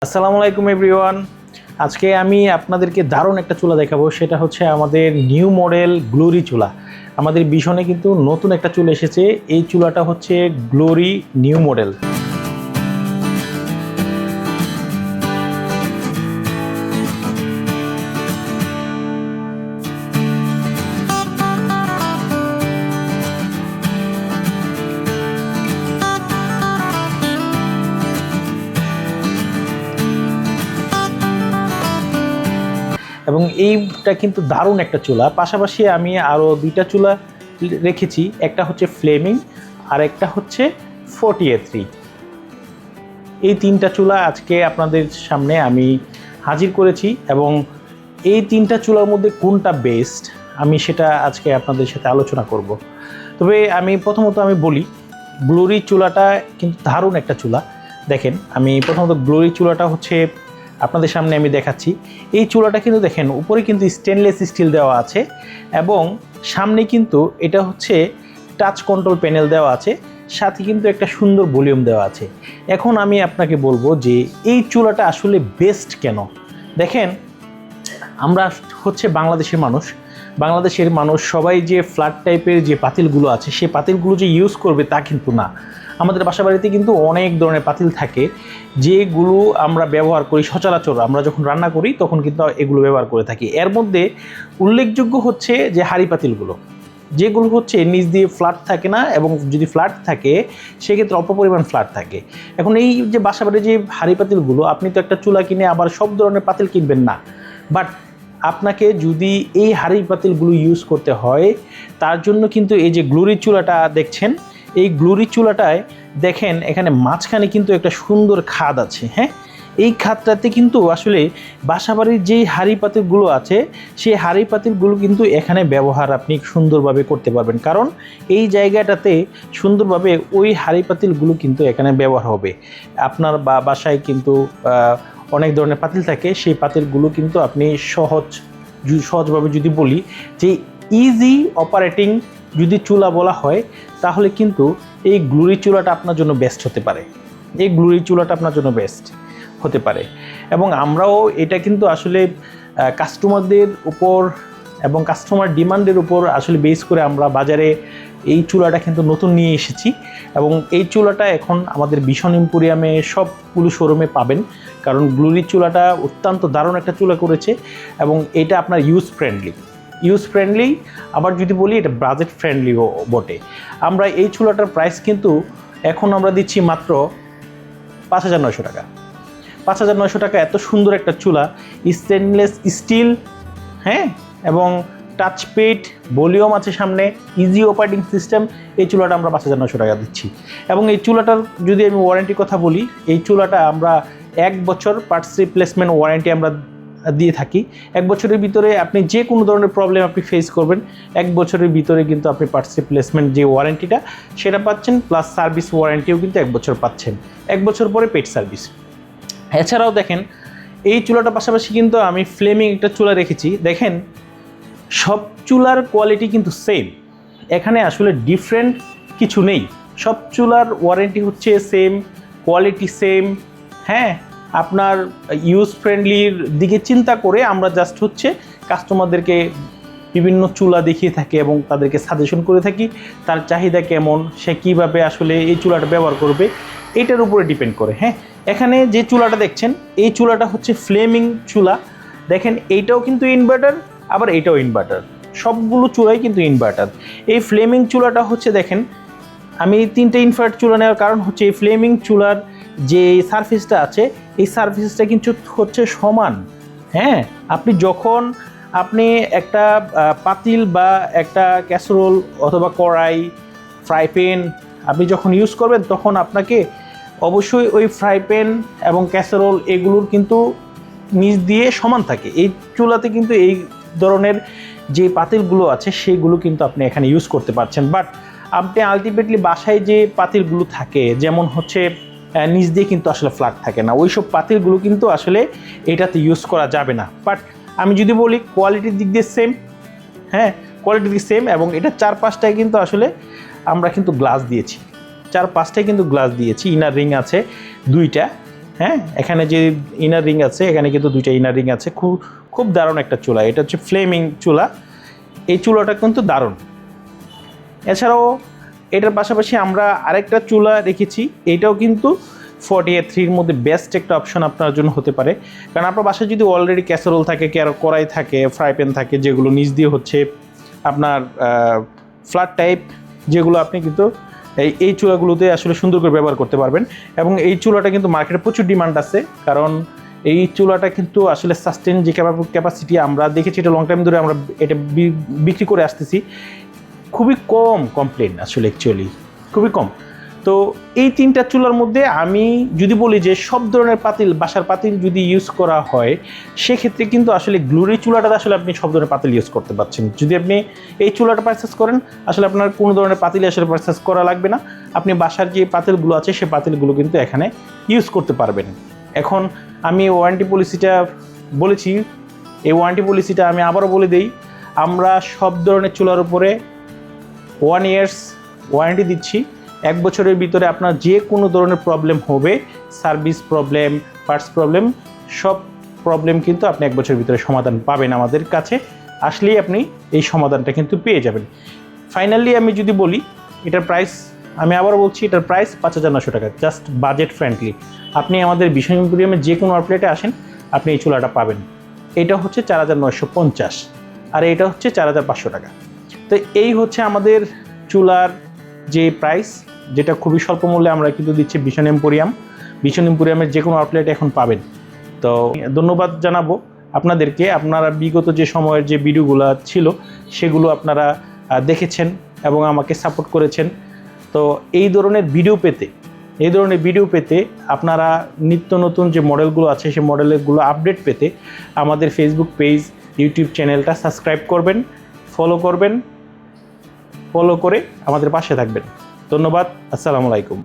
আসসালামু আলাইকুম এভরিওয়ান। আজকে আমি আপনাদেরকে দারুণ একটা চুলা দেখাবো, সেটা হচ্ছে আমাদের নিউ মডেল গ্লোরি চুলা। আমাদের ভীষণে কিন্তু নতুন একটা চুলা এসেছে। এই চুলাটা হচ্ছে গ্লোরি নিউ মডেল। এবং এইটা কিন্তু দারুণ একটা চুলা। পাশাপাশি আমি আরও দুইটা চুলা রেখেছি, একটা হচ্ছে ফ্লেমিং আর একটা হচ্ছে 40A3। এই তিনটা চুলা আজকে আপনাদের সামনে আমি হাজির করেছি এবং এই তিনটা চুলার মধ্যে কোনটা বেস্ট আমি সেটা আজকে আপনাদের সাথে আলোচনা করব। তবে আমি প্রথমত বলি, গ্লোরি চুলাটা কিন্তু দারুণ একটা চুলা। দেখেন, আমি প্রথমত গ্লোরি চুলাটা হচ্ছে আপনাদের সামনে আমি দেখাচ্ছি। এই চুলাটা কিন্তু দেখেন উপরে কিন্তু স্টেনলেস স্টিল দেওয়া আছে এবং সামনে কিন্তু এটা হচ্ছে টাচ কন্ট্রোল প্যানেল দেওয়া আছে, সাথে কিন্তু একটা সুন্দর ভলিউম দেওয়া আছে। এখন আমি আপনাকে বলবো যে এই চুলাটা আসলে বেস্ট কেন। দেখেন, আমরা হচ্ছে বাংলাদেশের মানুষ সবাই যে ফ্ল্যাট টাইপের যে পাতিলগুলো আছে সে পাতিলগুলো যে ইউজ করবে তা কিন্তু না। আমাদের বাসা বাড়িতে কিন্তু অনেক ধরনের পাতিল থাকে যেগুলো আমরা ব্যবহার করি সচরাচর। আমরা যখন রান্না করি তখন কিন্তু এগুলো ব্যবহার করে থাকি। এর মধ্যে উল্লেখযোগ্য হচ্ছে যে হাঁড়ি পাতিলগুলো, যেগুলো হচ্ছে নিচ দিয়ে ফ্ল্যাট থাকে না, এবং যদি ফ্ল্যাট থাকে সেক্ষেত্রে অল্প পরিমাণ ফ্ল্যাট থাকে। এখন এই যে বাসা বাড়ির যে হাঁড়ি পাতিলগুলো, আপনি তো একটা চুলা কিনে আবার সব ধরনের পাতিল কিনবেন না, বাট আপনাকে যদি এই হাঁড়ি পাতিলগুলো ইউজ করতে হয় তার জন্য কিন্তু এই যে গ্লোরি চুলাটা দেখছেন, এই গ্লোরি চুলাটায় দেখেন এখানে মাঝখানে কিন্তু একটা সুন্দর খাদ আছে। হ্যাঁ, এই খাদটাতে কিন্তু আসলে বাসাবাড়ির যেই হাঁড়ি পাতিলগুলো আছে সেই হাঁড়ি পাতিলগুলো কিন্তু এখানে ব্যবহার আপনি সুন্দরভাবে করতে পারবেন, কারণ এই জায়গাটাতে সুন্দরভাবে ওই হাঁড়ি পাতিলগুলো কিন্তু এখানে ব্যবহার হবে। আপনার বাসায় কিন্তু অনেক ধরনের পাতিল থাকে, সেই পাতিলগুলো কিন্তু আপনি সহজভাবে যদি বলি যে ইজি অপারেটিং যদি চুলা বলা হয় তাহলে কিন্তু এই গ্লোরি চুলাটা আপনার জন্য বেস্ট হতে পারে। এই গ্লোরি চুলাটা আপনার জন্য বেস্ট হতে পারে। এবং আমরাও এটা কিন্তু আসলে কাস্টমারদের উপর এবং কাস্টমার ডিমান্ডের উপর আসলে বেস করে আমরা বাজারে এই চুলাটা কিন্তু নতুন নিয়ে এসেছি। এবং এই চুলাটা এখন আমাদের ভীষণ এম্পোরিয়ামে সবগুলো শোরুমে পাবেন, কারণ গ্লোরি চুলাটা অত্যন্ত দারুণ একটা চুলা করেছে এবং এটা আপনার ইউজ ফ্রেন্ডলি, আবার যদি বলি এটা বাজেট ফ্রেন্ডলিও বটে। আমরা এই চুলাটার প্রাইস কিন্তু এখন আমরা দিচ্ছি মাত্র 5,900 টাকা। 5,900 টাকা এত সুন্দর একটা চুলা, স্টেনলেস স্টিল, হ্যাঁ, এবং টাচপ্যাড, ভলিউম আছে সামনে, ইজি অপারেটিং সিস্টেম। এই চুলাটা আমরা 5,900 টাকা দিচ্ছি। এবং এই চুলাটার যদি আমি ওয়ারেন্টির কথা বলি, এই চুলাটা আমরা 1 বছর পার্টস রিপ্লেসমেন্ট ওয়ারেন্টি আমরা দিয়ে থাকি। 1 বছরের ভিতরে আপনি যে কোনো ধরনের প্রবলেম আপনি ফেস করবেন, 1 বছরের ভিতরে কিন্তু আপনি পার্টস রিপ্লেসমেন্ট যে ওয়ারেন্টিটা সেটা পাচ্ছেন, প্লাস সার্ভিস ওয়ারেন্টিও কিন্তু 1 বছর পাচ্ছেন। 1 বছর পরে পেড সার্ভিস। এছাড়াও দেখেন, এই চুলাটার পাশাপাশি কিন্তু আমি ফ্লেমিং একটা চুলা রেখেছি। দেখেন, সব চুলার কোয়ালিটি কিন্তু সেম, এখানে আসলে ডিফারেন্ট কিছু নেই। সব চুলার ওয়ারেন্টি হচ্ছে সেম, কোয়ালিটি সেম। হ্যাঁ, আপনার ইউজ ফ্রেন্ডলির দিকে চিন্তা করে আমরা জাস্ট হচ্ছে কাস্টমারদেরকে বিভিন্ন চুলা দেখিয়ে থাকি এবং তাদেরকে সাজেশন করে থাকি তার চাহিদা কেমন, সে কীভাবে আসলে এই চুলাটা ব্যবহার করবে এটার উপরে ডিপেন্ড করে। হ্যাঁ, এখানে যে চুলাটা দেখছেন এই চুলাটা হচ্ছে ফ্লেমিং চুলা। দেখেন, এইটাও কিন্তু ইনভার্টার, আবার এইটাও ইনভার্টার, সবগুলো চুলাই কিন্তু ইনভার্টার। এই ফ্লেমিং চুলাটা হচ্ছে, দেখেন, আমি 3টে ইনভার্টার চুলা নেওয়ার কারণ হচ্ছে এই ফ্লেমিং চুলার যে সারফেসটা আছে এই সারফেসটা কিন্তু হচ্ছে সমান। হ্যাঁ, আপনি একটা পাতিল বা একটা ক্যাসেরোল অথবা কড়াই, ফ্রাই প্যান আপনি যখন ইউজ করবেন তখন আপনাকে অবশ্যই ওই ফ্রাই প্যান এবং ক্যাসেরোল এগুলোর কিন্তু নিচ দিয়ে সমান থাকে। এই চুলাতে কিন্তু এই ধরনের যে পাতিলগুলো আছে সেগুলো কিন্তু আপনি এখানে ইউজ করতে পারছেন। বাট আপনি আলটিমেটলি বাসায় যে পাতিলগুলো থাকে, যেমন হচ্ছে নিচ দিয়ে কিন্তু আসলে ফ্ল্যাট থাকে না, ওই সব পাতিলগুলো কিন্তু আসলে এটাতে ইউজ করা যাবে না। বাট আমি যদি বলি কোয়ালিটির দিক দিয়ে সেম, হ্যাঁ, কোয়ালিটির দিক সেম। এবং এটা 4-5টায় কিন্তু আসলে আমরা কিন্তু গ্লাস দিয়েছি, 4-5টায় কিন্তু গ্লাস দিয়েছি। ইনার রিং আছে 2টা, হ্যাঁ, এখানে যে ইনার রিং আছে, এখানে কিন্তু 2টা ইনার রিং আছে। খুব খুব দারুণ একটা চুলা। এটা হচ্ছে ফ্লেমিং চুলা। এই চুলাটা কিন্তু দারুণ। এছাড়াও এটার পাশাপাশি আমরা আরেকটা চুলা রেখেছি। এটাও কিন্তু 48-3 মধ্যে বেস্ট একটা অপশন আপনার জন্য হতে পারে। কারণ আপনার বাসায় যদি অলরেডি ক্যাসারোল থাকে, কড়াই থাকে, ফ্রাই প্যান থাকে, যেগুলো নিচ দিয়ে হচ্ছে আপনার ফ্ল্যাট টাইপ, যেগুলো আপনি কিন্তু এই চুলাগুলোতে আসলে সুন্দর করে ব্যবহার করতে পারবেন। এবং এই চুলাটা কিন্তু মার্কেটে প্রচুর ডিমান্ড আছে, কারণ এই চুলাটা কিন্তু আসলে সাস্টেন যে ক্যাপাসিটি আমরা দেখেছি, এটা লং টাইম ধরে আমরা এটা বিক্রি করে আসতেছি। খুবই কম কমপ্লেন আসলে, অ্যাকচুয়ালি খুবই কম। তো এই 3টা চুলার মধ্যে আমি যদি বলি যে সব ধরনের পাতিল, বাসার পাতিল যদি ইউজ করা হয়, সেক্ষেত্রে কিন্তু আসলে গ্লোরি চুলাটাতে আসলে আপনি সব ধরনের পাতিল ইউজ করতে পারছেন। যদি আপনি এই চুলাটা পারচেস করেন, আসলে আপনার কোনো ধরনের পাতিল আসলে পারচেস করা লাগবে না। আপনি বাসার যে পাতিলগুলো আছে, সেই পাতিলগুলো কিন্তু এখানে ইউজ করতে পারবেন। এখন আমি ওয়ারেন্টি পলিসিটা বলেছি, এই ওয়ারেন্টি পলিসিটা আমি আবারও বলে দিই। আমরা সব ধরনের চুলার উপরে 1 ইয়ার্স ওয়ারেন্টি দিচ্ছি। 1 বছরের ভিতরে আপনার যে কোনো ধরনের প্রবলেম হবে, সার্ভিস প্রবলেম, পার্টস প্রবলেম, সব প্রবলেম কিন্তু আপনি 1 বছরের ভিতরে সমাধান পাবেন। আমাদের কাছে আসলেই আপনি এই সমাধানটা কিন্তু পেয়ে যাবেন। ফাইনালি আমি যদি বলি, এটার প্রাইস আমি আবারও বলছি, এটার প্রাইস 5,900 টাকা, জাস্ট বাজেট ফ্রেন্ডলি। আপনি আমাদের ভীষণ এম্পোরিয়ামে যে কোনো আউটলেটে আসেন, আপনি এই চুলাটা পাবেন। এটা হচ্ছে 4,950 আর এটা হচ্ছে 4,500 টাকা। তো এই হচ্ছে আমাদের চুলার যে প্রাইস, যেটা খুবই স্বল্প মূল্যে আমরা কিন্তু দিচ্ছি ভীষণ এম্পোরিয়াম। ভীষণ এম্পোরিয়ামের যে কোনো আউটলেটে এখন পাবেন। তো ধন্যবাদ জানাবো আপনাদেরকে। আপনারা বিগত যে সময়ের যে ভিডিওগুলো ছিল, সেগুলো আপনারা দেখেছেন এবং আমাকে সাপোর্ট করেছেন। তো এই ধরনের ভিডিও পেতে আপনারা নিত্য নতুন যে মডেলগুলো আছে, সেই মডেলগুলো আপডেট পেতে আমাদের ফেসবুক পেজ, ইউটিউব চ্যানেলটা সাবস্ক্রাইব করবেন, ফলো করে আমাদের পাশে থাকবেন। ধন্যবাদ। আসসালামু আলাইকুম।